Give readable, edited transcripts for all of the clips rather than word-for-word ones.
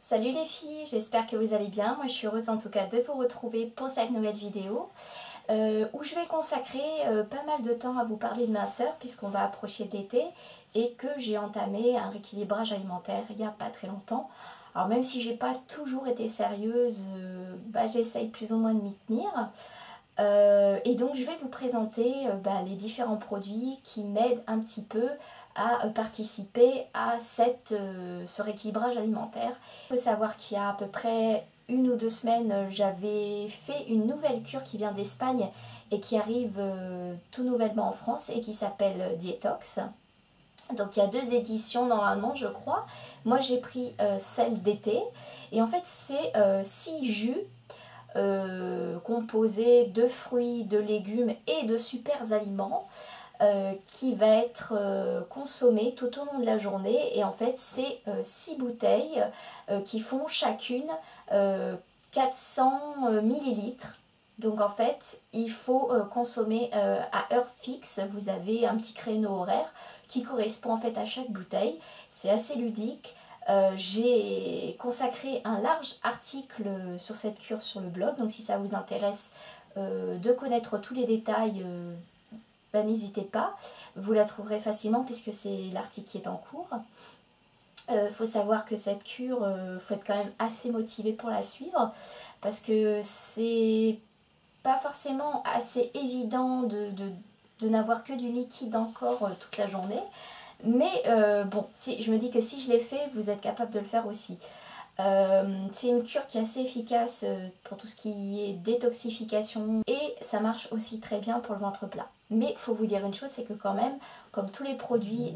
Salut les filles, j'espère que vous allez bien. Moi je suis heureuse en tout cas de vous retrouver pour cette nouvelle vidéo où je vais consacrer pas mal de temps à vous parler de ma soeur puisqu'on va approcher de l'été et que j'ai entamé un rééquilibrage alimentaire il n'y a pas très longtemps. Alors même si j'ai pas toujours été sérieuse, j'essaye plus ou moins de m'y tenir. Et donc je vais vous présenter les différents produits qui m'aident un petit peu à participer à ce rééquilibrage alimentaire. Il faut savoir qu'il y a à peu près 1 ou 2 semaines, j'avais fait une nouvelle cure qui vient d'Espagne et qui arrive tout nouvellement en France et qui s'appelle Dietox. Donc il y a 2 éditions normalement je crois. Moi j'ai pris celle d'été et en fait c'est 6 jus composé de fruits, de légumes et de super aliments qui va être consommé tout au long de la journée. Et en fait, c'est 6 bouteilles qui font chacune 400 millilitres. Donc en fait, il faut consommer à heure fixe. Vous avez un petit créneau horaire qui correspond en fait à chaque bouteille. C'est assez ludique. J'ai consacré un large article sur cette cure sur le blog, donc si ça vous intéresse de connaître tous les détails, n'hésitez pas, vous la trouverez facilement puisque c'est l'article qui est en cours. Faut savoir que cette cure, faut être quand même assez motivé pour la suivre parce que c'est pas forcément assez évident de n'avoir que du liquide encore toute la journée. Mais bon, je me dis que si je l'ai fait, vous êtes capable de le faire aussi. C'est une cure qui est assez efficace pour tout ce qui est détoxification et ça marche aussi très bien pour le ventre plat. Mais il faut vous dire une chose, c'est que quand même, comme tous les produits,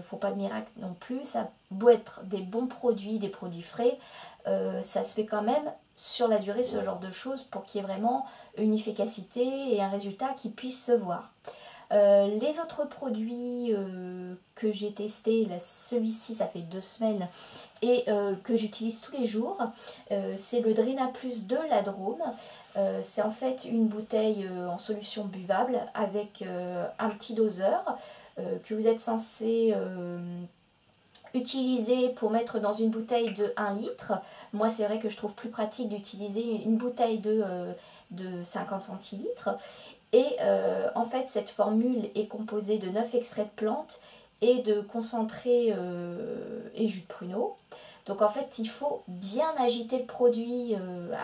faut pas de miracle non plus, ça a beau être des bons produits, des produits frais, ça se fait quand même sur la durée ce genre de choses pour qu'il y ait vraiment une efficacité et un résultat qui puisse se voir. Les autres produits que j'ai testés, celui-ci ça fait 2 semaines et que j'utilise tous les jours, c'est le Drena Plus de la Drôme. C'est en fait une bouteille en solution buvable avec un petit doseur que vous êtes censé utiliser pour mettre dans une bouteille de 1 litre. Moi c'est vrai que je trouve plus pratique d'utiliser une bouteille de 50 centilitres. Et en fait, cette formule est composée de 9 extraits de plantes et de concentré et jus de pruneau. Donc en fait, il faut bien agiter le produit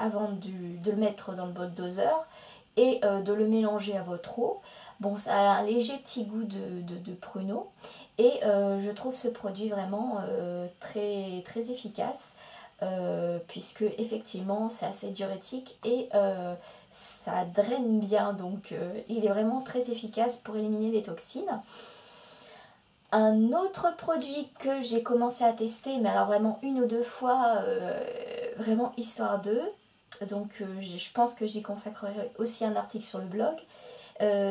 avant de le mettre dans le bol doseur et de le mélanger à votre eau. Bon, ça a un léger petit goût de pruneau et je trouve ce produit vraiment très, très efficace. Puisque effectivement c'est assez diurétique et ça draine bien, donc il est vraiment très efficace pour éliminer les toxines. Un autre produit que j'ai commencé à tester, mais alors vraiment 1 ou 2 fois, vraiment histoire d'eux, donc je pense que j'y consacrerai aussi un article sur le blog,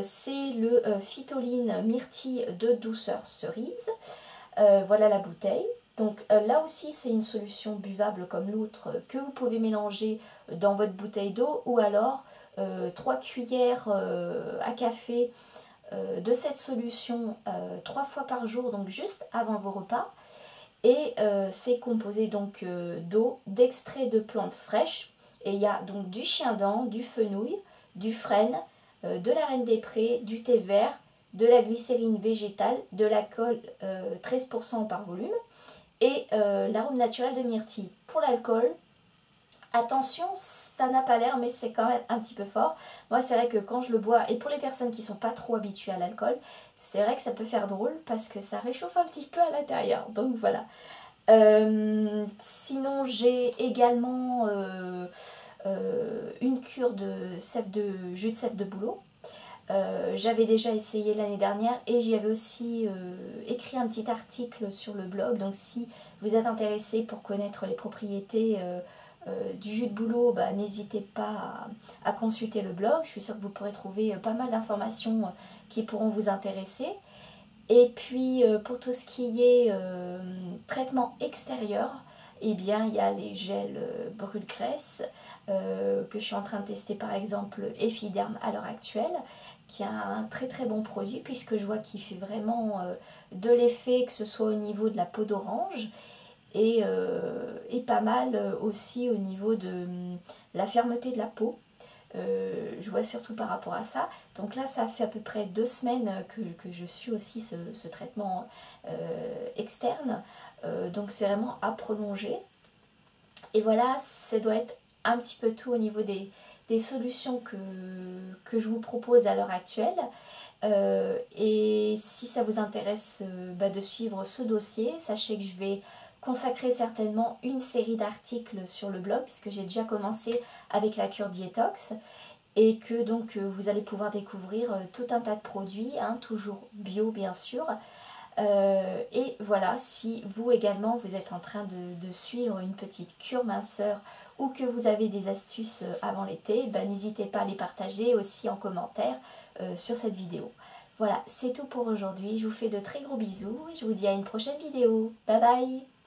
c'est le Phytoline Myrtille de douceur cerise. Voilà la bouteille. Donc là aussi c'est une solution buvable comme l'autre que vous pouvez mélanger dans votre bouteille d'eau ou alors 3 cuillères à café de cette solution 3 fois par jour, donc juste avant vos repas. Et c'est composé donc d'eau, d'extrait de plantes fraîches. Et il y a donc du chien-dent, du fenouil, du frêne, de la reine des prés, du thé vert, de la glycérine végétale, de l'alcool 13% par volume et l'arôme naturel de myrtille. Pour l'alcool, attention, ça n'a pas l'air mais c'est quand même un petit peu fort. Moi c'est vrai que quand je le bois, et pour les personnes qui ne sont pas trop habituées à l'alcool, c'est vrai que ça peut faire drôle parce que ça réchauffe un petit peu à l'intérieur. Donc voilà. Sinon j'ai également une cure de jus de sève de bouleau. J'avais déjà essayé l'année dernière et j'y avais aussi écrit un petit article sur le blog. Donc si vous êtes intéressé pour connaître les propriétés du jus de bouleau, n'hésitez pas à consulter le blog. Je suis sûre que vous pourrez trouver pas mal d'informations qui pourront vous intéresser. Et puis pour tout ce qui est traitement extérieur, eh bien il y a les gels brûle-graisse que je suis en train de tester, par exemple Effiderm à l'heure actuelle, qui a un très très bon produit puisque je vois qu'il fait vraiment de l'effet, que ce soit au niveau de la peau d'orange. et pas mal aussi au niveau de la fermeté de la peau. Je vois surtout par rapport à ça. Donc là, ça fait à peu près 2 semaines que je suis aussi ce traitement externe. Donc c'est vraiment à prolonger. Et voilà, ça doit être un petit peu tout au niveau des solutions que je vous propose à l'heure actuelle. Et si ça vous intéresse de suivre ce dossier, sachez que je vais consacrer certainement une série d'articles sur le blog, puisque j'ai déjà commencé avec la cure Dietox, et que donc vous allez pouvoir découvrir tout un tas de produits, hein, toujours bio bien sûr. Et voilà, si vous également vous êtes en train de suivre une petite cure minceur ou que vous avez des astuces avant l'été, n'hésitez pas à les partager aussi en commentaire sur cette vidéo. Voilà, c'est tout pour aujourd'hui. Je vous fais de très gros bisous et je vous dis à une prochaine vidéo. Bye bye!